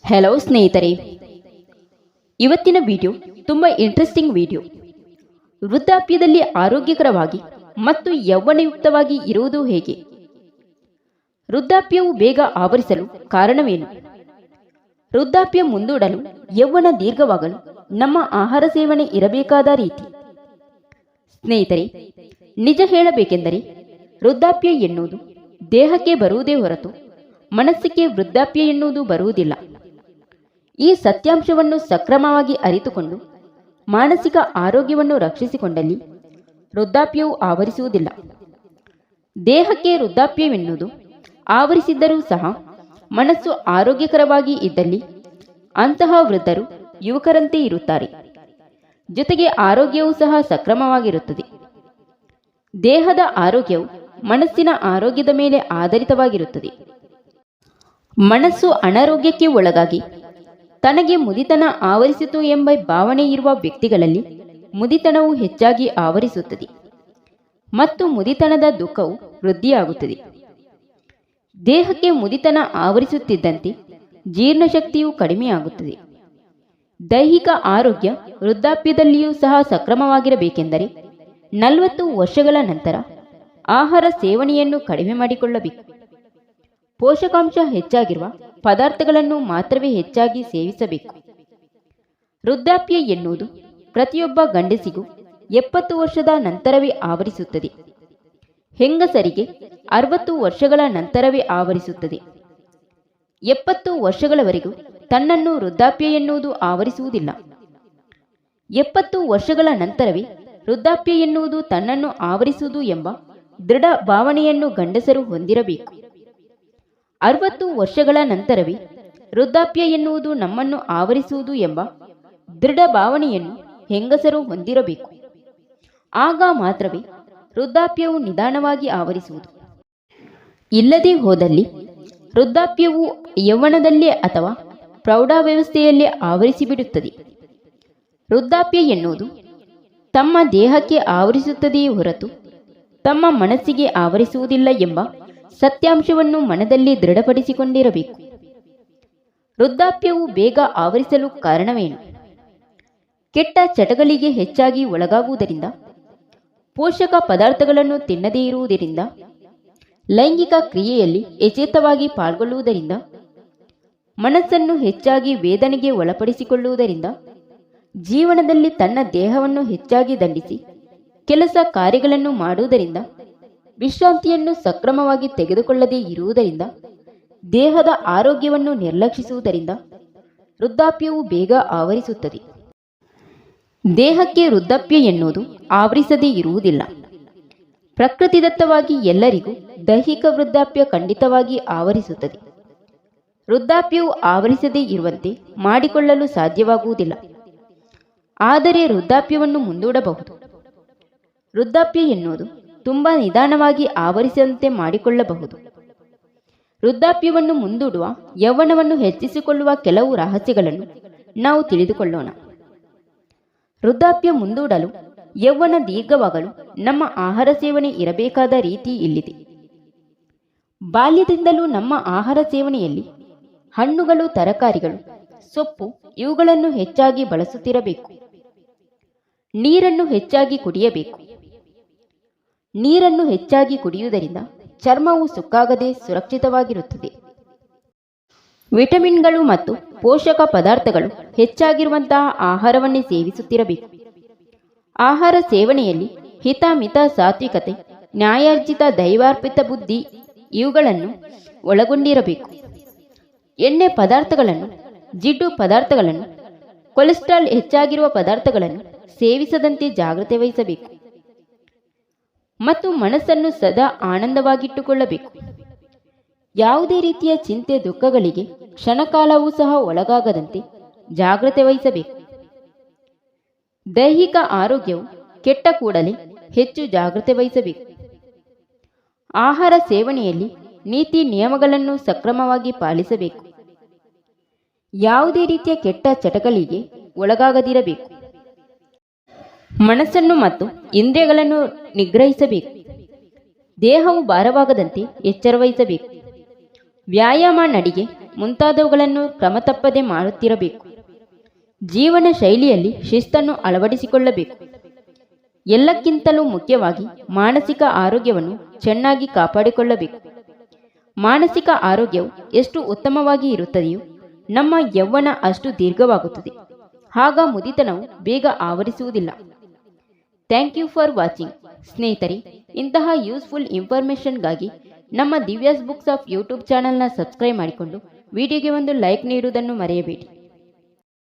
Hello ಸ್ನೇಹಿತರೆ, ಇವತ್ತಿನ video ತುಂಬ ಇಂಟ್ರೆಸ್ಟಿಂಗ್ ವಿಡಿಯೋ. ವೃದ್ಧಾಪ್ಯದಲ್ಲಿ ಆರೋಗ್ಯಕರವಾಗಿ ಮತ್ತು ಯೌವನಯುಕ್ತವಾಗಿ ಇರುವುದು ಹೇಗೆ? ವೃದ್ಧಾಪ್ಯವು ಬೇಗ ಆವರಿಸಲು ಕಾರಣವೇನು? ವೃದ್ಧಾಪ್ಯ ಮುಂದೂಡಲು ಯೌವನ ದೀರ್ಘವಾಗಲು ನಮ್ಮ ಆಹಾರ ಸೇವನೆ ಇರಬೇಕಾದ ರೀತಿ. ಸ್ನೇಹಿತರೆ, ನಿಜ ಹೇಳಬೇಕೆಂದರೆ ವೃದ್ಧಾಪ್ಯ ಎನ್ನುವುದು ದೇಹಕ್ಕೆ ಬರುವುದೇ ಹೊರತು ಮನಸ್ಸಿಗೆ ವೃದ್ಧಾಪ್ಯ ಎನ್ನುವುದು ಬರುವುದಿಲ್ಲ. ಈ ಸತ್ಯಾಂಶವನ್ನು ಸಕ್ರಮವಾಗಿ ಅರಿತುಕೊಂಡು ಮಾನಸಿಕ ಆರೋಗ್ಯವನ್ನು ರಕ್ಷಿಸಿಕೊಂಡಲ್ಲಿ ವೃದ್ಧಾಪ್ಯವು ಆವರಿಸುವುದಿಲ್ಲ. ದೇಹಕ್ಕೆ ವೃದ್ಧಾಪ್ಯವೆನ್ನುವುದು ಆವರಿಸಿದ್ದರೂ ಸಹ ಮನಸ್ಸು ಆರೋಗ್ಯಕರವಾಗಿ ಇದ್ದಲ್ಲಿ ಅಂತಹ ವೃದ್ಧರು ಯುವಕರಂತೆ ಇರುತ್ತಾರೆ. ಜೊತೆಗೆ ಆರೋಗ್ಯವೂ ಸಹ ಸಕ್ರಮವಾಗಿರುತ್ತದೆ. ದೇಹದ ಆರೋಗ್ಯವು ಮನಸ್ಸಿನ ಆರೋಗ್ಯದ ಮೇಲೆ ಆಧಾರಿತವಾಗಿರುತ್ತದೆ. ಮನಸ್ಸು ಅನಾರೋಗ್ಯಕ್ಕೆ ಒಳಗಾಗಿ ತನಗೆ ಮುದಿತನ ಆವರಿಸಿತು ಎಂಬ ಭಾವನೆ ಇರುವ ವ್ಯಕ್ತಿಗಳಲ್ಲಿ ಮುದಿತನವು ಹೆಚ್ಚಾಗಿ ಆವರಿಸುತ್ತದೆ ಮತ್ತು ಮುದಿತನದ ದುಃಖವು ವೃದ್ಧಿಯಾಗುತ್ತದೆ. ದೇಹಕ್ಕೆ ಮುದಿತನ ಆವರಿಸುತ್ತಿದ್ದಂತೆ ಜೀರ್ಣಶಕ್ತಿಯು ಕಡಿಮೆಯಾಗುತ್ತದೆ. ದೈಹಿಕ ಆರೋಗ್ಯ ವೃದ್ಧಾಪ್ಯದಲ್ಲಿಯೂ ಸಹ ಸಕ್ರಮವಾಗಿರಬೇಕೆಂದರೆ 40 ವರ್ಷಗಳ ನಂತರ ಆಹಾರ ಸೇವನೆಯನ್ನು ಕಡಿಮೆ ಮಾಡಿಕೊಳ್ಳಬೇಕು. ಪೋಷಕಾಂಶ ಹೆಚ್ಚಾಗಿರುವ ಪದಾರ್ಥಗಳನ್ನು ಮಾತ್ರವೇ ಹೆಚ್ಚಾಗಿ ಸೇವಿಸಬೇಕು. ವೃದ್ಧಾಪ್ಯ ಎನ್ನುವುದು ಪ್ರತಿಯೊಬ್ಬ ಗಂಡಸಿಗೂ 70 ವರ್ಷದ ನಂತರವೇ ಆವರಿಸುತ್ತದೆ. ಹೆಂಗಸರಿಗೆ 60 ವರ್ಷಗಳ ನಂತರವೇ ಆವರಿಸುತ್ತದೆ. 70 ವರ್ಷಗಳವರೆಗೂ ತನ್ನನ್ನು ವೃದ್ಧಾಪ್ಯ ಎನ್ನುವುದು ಆವರಿಸುವುದಿಲ್ಲ. 70 ವರ್ಷಗಳ ನಂತರವೇ ವೃದ್ಧಾಪ್ಯ ಎನ್ನುವುದು ತನ್ನನ್ನು ಆವರಿಸುವುದು ಎಂಬ ದೃಢ ಭಾವನೆಯನ್ನು ಗಂಡಸರು ಹೊಂದಿರಬೇಕು. 60 ವರ್ಷಗಳ ನಂತರವೇ ವೃದ್ಧಾಪ್ಯ ಎನ್ನುವುದು ನಮ್ಮನ್ನು ಆವರಿಸುವುದು ಎಂಬ ದೃಢ ಭಾವನೆಯನ್ನು ಹೆಂಗಸರು ಹೊಂದಿರಬೇಕು. ಆಗ ಮಾತ್ರವೇ ವೃದ್ಧಾಪ್ಯವು ನಿಧಾನವಾಗಿ ಆವರಿಸುವುದು. ಇಲ್ಲದೇ ಹೋದಲ್ಲಿ ವೃದ್ಧಾಪ್ಯವು ಯೌವನದಲ್ಲೇ ಅಥವಾ ಪ್ರೌಢಾವಸ್ಥೆಯಲ್ಲೇ ಆವರಿಸಿಬಿಡುತ್ತದೆ. ವೃದ್ಧಾಪ್ಯ ಎನ್ನುವುದು ತಮ್ಮ ದೇಹಕ್ಕೆ ಆವರಿಸುತ್ತದೆಯೇ ಹೊರತು ತಮ್ಮ ಮನಸ್ಸಿಗೆ ಆವರಿಸುವುದಿಲ್ಲ ಎಂಬ ಸತ್ಯಾಂಶವನ್ನು ಮನದಲ್ಲಿ ದೃಢಪಡಿಸಿಕೊಂಡಿರಬೇಕು. ವೃದ್ಧಾಪ್ಯವು ಬೇಗ ಆವರಿಸಲು ಕಾರಣವೇನು? ಕೆಟ್ಟ ಚಟಗಳಿಗೆ ಹೆಚ್ಚಾಗಿ ಒಳಗಾಗುವುದರಿಂದ, ಪೋಷಕ ಪದಾರ್ಥಗಳನ್ನು ತಿನ್ನದೇ ಇರುವುದರಿಂದ, ಲೈಂಗಿಕ ಕ್ರಿಯೆಯಲ್ಲಿ ಎಚೇತವಾಗಿ ಪಾಲ್ಗೊಳ್ಳುವುದರಿಂದ, ಮನಸ್ಸನ್ನು ಹೆಚ್ಚಾಗಿ ವೇದನೆಗೆ ಒಳಪಡಿಸಿಕೊಳ್ಳುವುದರಿಂದ, ಜೀವನದಲ್ಲಿ ತನ್ನ ದೇಹವನ್ನು ಹೆಚ್ಚಾಗಿ ದಂಡಿಸಿ ಕೆಲಸ ಕಾರ್ಯಗಳನ್ನು ಮಾಡುವುದರಿಂದ, ವಿಶ್ರಾಂತಿಯನ್ನು ಸಕ್ರಮವಾಗಿ ತೆಗೆದುಕೊಳ್ಳದೇ ಇರುವುದರಿಂದ, ದೇಹದ ಆರೋಗ್ಯವನ್ನು ನಿರ್ಲಕ್ಷಿಸುವುದರಿಂದ ವೃದ್ಧಾಪ್ಯವು ಬೇಗ ಆವರಿಸುತ್ತದೆ. ದೇಹಕ್ಕೆ ವೃದ್ಧಾಪ್ಯ ಎನ್ನುವುದು ಆವರಿಸದೇ ಇರುವುದಿಲ್ಲ. ಪ್ರಕೃತಿದತ್ತವಾಗಿ ಎಲ್ಲರಿಗೂ ದೈಹಿಕ ವೃದ್ಧಾಪ್ಯ ಖಂಡಿತವಾಗಿ ಆವರಿಸುತ್ತದೆ. ವೃದ್ಧಾಪ್ಯವು ಆವರಿಸದೇ ಇರುವಂತೆ ಮಾಡಿಕೊಳ್ಳಲು ಸಾಧ್ಯವಾಗುವುದಿಲ್ಲ. ಆದರೆ ವೃದ್ಧಾಪ್ಯವನ್ನು ಮುಂದೂಡಬಹುದು. ವೃದ್ಧಾಪ್ಯ ಎನ್ನುವುದು ತುಂಬ ನಿಧಾನವಾಗಿ ಆವರಿಸದಂತೆ ಮಾಡಿಕೊಳ್ಳಬಹುದು. ವೃದ್ಧಾಪ್ಯವನ್ನು ಮುಂದೂಡುವ ಯೌವನವನ್ನು ಹೆಚ್ಚಿಸಿಕೊಳ್ಳುವ ಕೆಲವು ರಹಸ್ಯಗಳನ್ನು ನಾವು ತಿಳಿದುಕೊಳ್ಳೋಣ. ವೃದ್ಧಾಪ್ಯ ಮುಂದೂಡಲು ಯೌವನ ದೀರ್ಘವಾಗಲು ನಮ್ಮ ಆಹಾರ ಸೇವನೆ ಇರಬೇಕಾದ ರೀತಿ ಇಲ್ಲಿದೆ. ಬಾಲ್ಯದಿಂದಲೂ ನಮ್ಮ ಆಹಾರ ಸೇವನೆಯಲ್ಲಿ ಹಣ್ಣುಗಳು, ತರಕಾರಿಗಳು, ಸೊಪ್ಪು ಇವುಗಳನ್ನು ಹೆಚ್ಚಾಗಿ ಬಳಸುತ್ತಿರಬೇಕು. ನೀರನ್ನು ಹೆಚ್ಚಾಗಿ ಕುಡಿಯಬೇಕು. ನೀರನ್ನು ಹೆಚ್ಚಾಗಿ ಕುಡಿಯುವುದರಿಂದ ಚರ್ಮವು ಸುಕ್ಕಾಗದೆ ಸುರಕ್ಷಿತವಾಗಿರುತ್ತದೆ. ವಿಟಮಿನ್ಗಳು ಮತ್ತು ಪೋಷಕ ಪದಾರ್ಥಗಳು ಹೆಚ್ಚಾಗಿರುವಂತಹ ಆಹಾರವನ್ನೇ ಸೇವಿಸುತ್ತಿರಬೇಕು. ಆಹಾರ ಸೇವನೆಯಲ್ಲಿ ಹಿತ, ಮಿತ, ಸಾತ್ವಿಕತೆ, ನ್ಯಾಯಾರ್ಜಿತ, ದೈವಾರ್ಪಿತ ಬುದ್ಧಿ ಇವುಗಳನ್ನು ಒಳಗೊಂಡಿರಬೇಕು. ಎಣ್ಣೆ ಪದಾರ್ಥಗಳನ್ನು, ಜಿಡ್ಡು ಪದಾರ್ಥಗಳನ್ನು, ಕೊಲೆಸ್ಟ್ರಾಲ್ ಹೆಚ್ಚಾಗಿರುವ ಪದಾರ್ಥಗಳನ್ನು ಸೇವಿಸದಂತೆ ಜಾಗ್ರತೆ ವಹಿಸಬೇಕು. ಮತ್ತು ಮನಸ್ಸನ್ನು ಸದಾ ಆನಂದವಾಗಿಟ್ಟುಕೊಳ್ಳಬೇಕು. ಯಾವುದೇ ರೀತಿಯ ಚಿಂತೆ, ದುಃಖಗಳಿಗೆ ಕ್ಷಣಕಾಲವೂ ಸಹ ಒಳಗಾಗದಂತೆ ಜಾಗ್ರತೆ ವಹಿಸಬೇಕು. ದೈಹಿಕ ಆರೋಗ್ಯವು ಕೆಟ್ಟ ಕೂಡಲೇ ಹೆಚ್ಚು ಜಾಗ್ರತೆ ವಹಿಸಬೇಕು. ಆಹಾರ ಸೇವನೆಯಲ್ಲಿ ನೀತಿ ನಿಯಮಗಳನ್ನು ಸಕ್ರಮವಾಗಿ ಪಾಲಿಸಬೇಕು. ಯಾವುದೇ ರೀತಿಯ ಕೆಟ್ಟ ಚಟಗಳಿಗೆ ಒಳಗಾಗದಿರಬೇಕು. ಮನಸ್ಸನ್ನು ಮತ್ತು ಇಂದ್ರಿಯಗಳನ್ನು ನಿಗ್ರಹಿಸಬೇಕು. ದೇಹವು ಭಾರವಾಗದಂತೆ ಎಚ್ಚರವಹಿಸಬೇಕು. ವ್ಯಾಯಾಮ, ನಡಿಗೆ ಮುಂತಾದವುಗಳನ್ನು ಕ್ರಮ ತಪ್ಪದೆ ಮಾಡುತ್ತಿರಬೇಕು. ಜೀವನ ಶೈಲಿಯಲ್ಲಿ ಶಿಸ್ತನ್ನು ಅಳವಡಿಸಿಕೊಳ್ಳಬೇಕು. ಎಲ್ಲಕ್ಕಿಂತಲೂ ಮುಖ್ಯವಾಗಿ ಮಾನಸಿಕ ಆರೋಗ್ಯವನ್ನು ಚೆನ್ನಾಗಿ ಕಾಪಾಡಿಕೊಳ್ಳಬೇಕು. ಮಾನಸಿಕ ಆರೋಗ್ಯವು ಎಷ್ಟು ಉತ್ತಮವಾಗಿ ಇರುತ್ತದೆಯೋ ನಮ್ಮ ಯೌವನ ಅಷ್ಟು ದೀರ್ಘವಾಗುತ್ತದೆ. ಆಗ ಮುದಿತನವು ಬೇಗ ಆವರಿಸುವುದಿಲ್ಲ. Thank you for watching. ಸ್ನೇಹಿತರೆ, ಇಂತಹ ಯೂಸ್ಫುಲ್ ಇನ್ಫಾರ್ಮೇಷನ್ಗಾಗಿ ನಮ್ಮ ದಿವ್ಯಾಸ್ ಬುಕ್ಸ್ ಆಫ್ ಯೂಟ್ಯೂಬ್ ಚಾನಲ್ನ ಸಬ್ಸ್ಕ್ರೈಬ್ ಮಾಡಿಕೊಂಡು ವಿಡಿಯೋಗೆ ಒಂದು ಲೈಕ್ ನೀಡುವುದನ್ನು ಮರೆಯಬೇಡಿ.